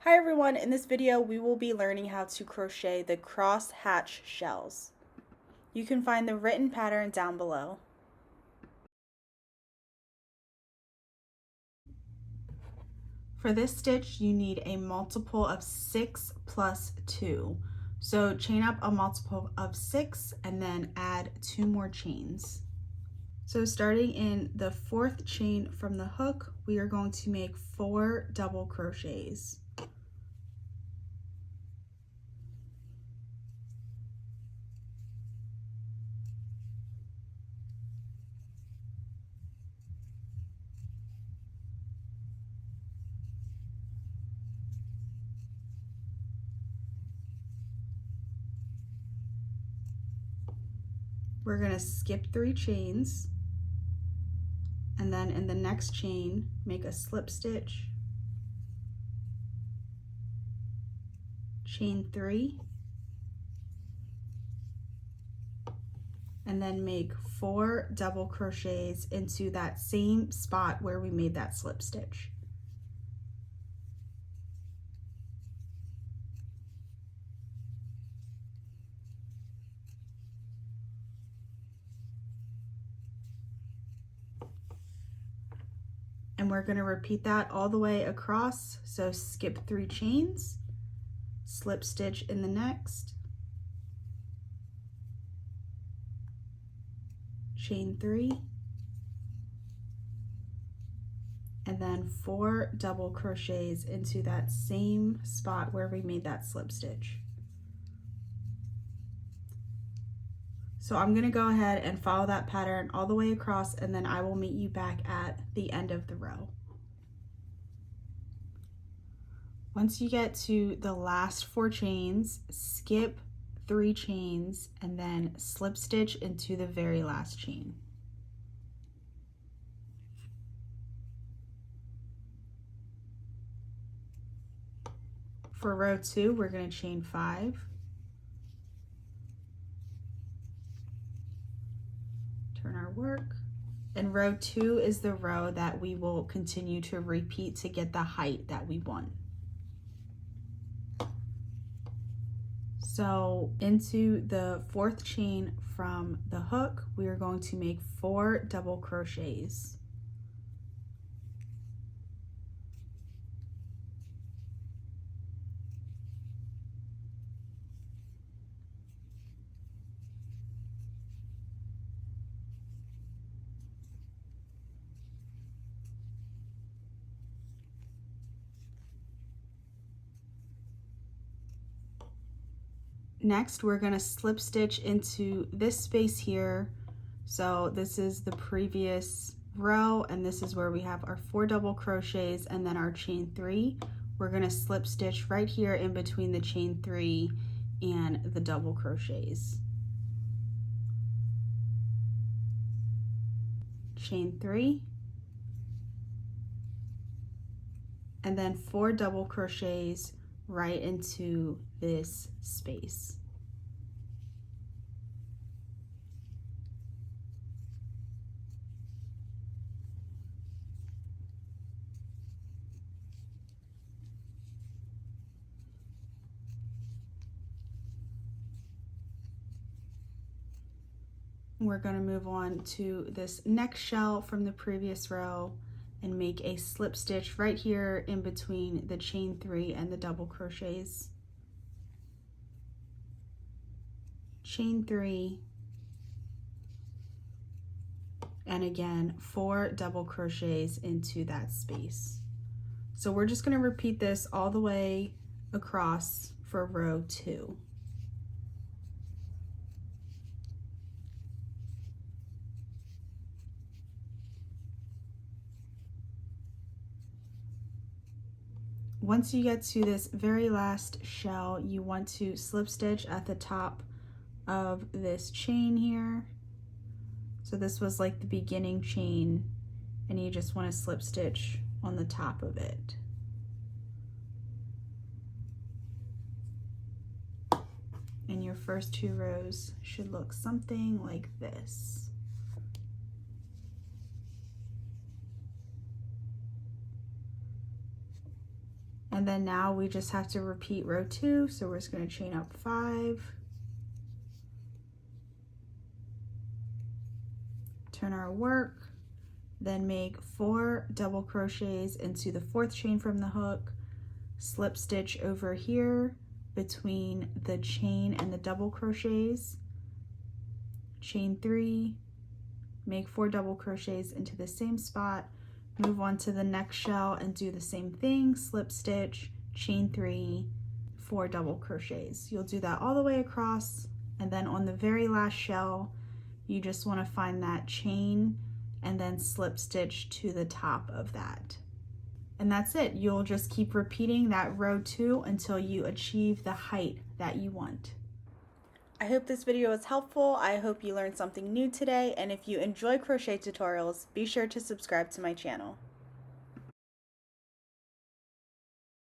Hi everyone, in this video we will be learning how to crochet the cross hatch shells. You can find the written pattern down below. For this stitch you need a multiple of 6 plus 2. So chain up a multiple of 6 and then add 2 more chains. So starting in the 4th chain from the hook, we are going to make 4 double crochets. We're going to skip 3 chains, and then in the next chain make a slip stitch, chain 3, and then make 4 double crochets into that same spot where we made that slip stitch. And we're going to repeat that all the way across. So skip 3 chains, slip stitch in the next, chain 3, and then 4 double crochets into that same spot where we made that slip stitch. So I'm going to go ahead and follow that pattern all the way across, and then I will meet you back at the end of the row. Once you get to the last 4 chains, skip 3 chains and then slip stitch into the very last chain. For row 2, we're going to chain 5. Turn our work. And row 2 is the row that we will continue to repeat to get the height that we want. So into the 4th chain from the hook, we are going to make 4 double crochets. Next, we're going to slip stitch into this space here. So this is the previous row, and this is where we have our 4 double crochets and then our chain 3. We're going to slip stitch right here in between the chain 3 and the double crochets. Chain 3, and then 4 double crochets right into this space. We're going to move on to this next shell from the previous row and make a slip stitch right here in between the chain 3 and the double crochets. Chain 3, and again 4 double crochets into that space. So we're just going to repeat this all the way across for row 2. Once you get to this very last shell, you want to slip stitch at the top of this chain here. So this was like the beginning chain, and you just want to slip stitch on the top of it. And your first 2 rows should look something like this. And then now we just have to repeat row 2, so we're just going to chain up 5, turn our work, then make 4 double crochets into the 4th chain from the hook, slip stitch over here between the chain and the double crochets, chain 3, make 4 double crochets into the same spot, move on to the next shell and do the same thing, slip stitch, chain 3, 4 double crochets. You'll do that all the way across, and then on the very last shell you just want to find that chain and then slip stitch to the top of that. And that's it. You'll just keep repeating that row 2 until you achieve the height that you want. I hope this video was helpful. I hope you learned something new today, and if you enjoy crochet tutorials, be sure to subscribe to my channel.